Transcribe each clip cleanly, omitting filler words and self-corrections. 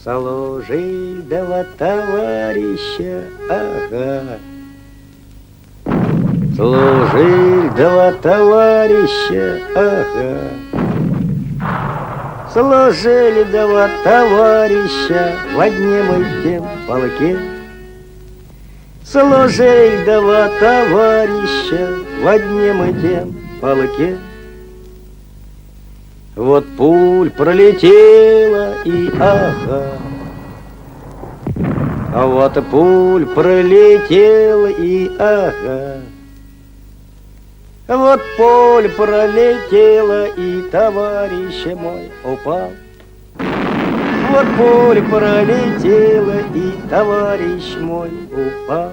Служили два товарища, ага. Служили два товарища, ага. Служили два товарища в одном и тем полке. Служили два товарища в одном и тем полке. Вот пуль пролетела и ага. А вот пуль пролетела и ага. Вот пуль пролетела и товарищ мой упал. Вот пуль пролетела и товарищ мой упал.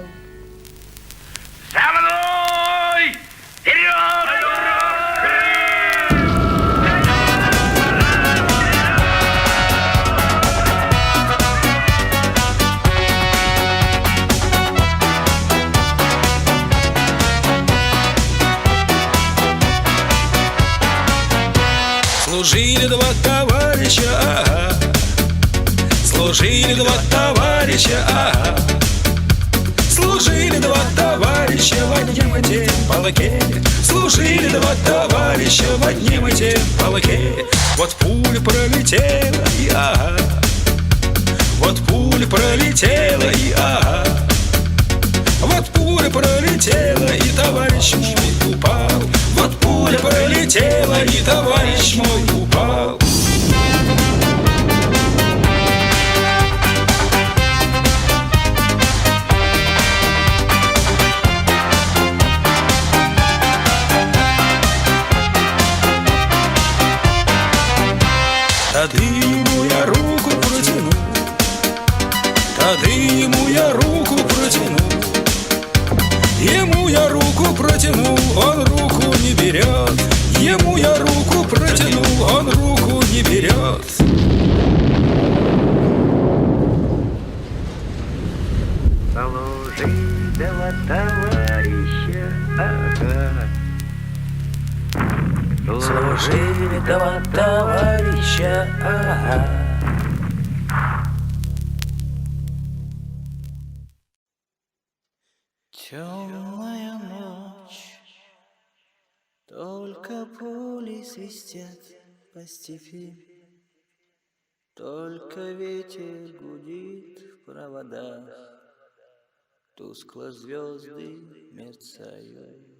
За мной! Вперед! Служили два товарища, ага. Служили два товарища, ага. Служили два товарища в одном и тем полке. Служили два товарища в одном и тем полке. Вот пуля пролетела и ага. Вот пуля пролетела и ага. Вот пуля пролетела и товарищ мой упал. Вот пуля пролетела и товарищ мой упал. Тады ему я руку протяну, тады ему я руку протяну. Ему я руку протянул, он руку не берет. Ему я руку протянул, он руку не берет. Служили два товарища, ага. Служили два товарища, ага. Темная ночь, только пули свистят по степи, только ветер гудит в проводах, тускло звезды мерцают.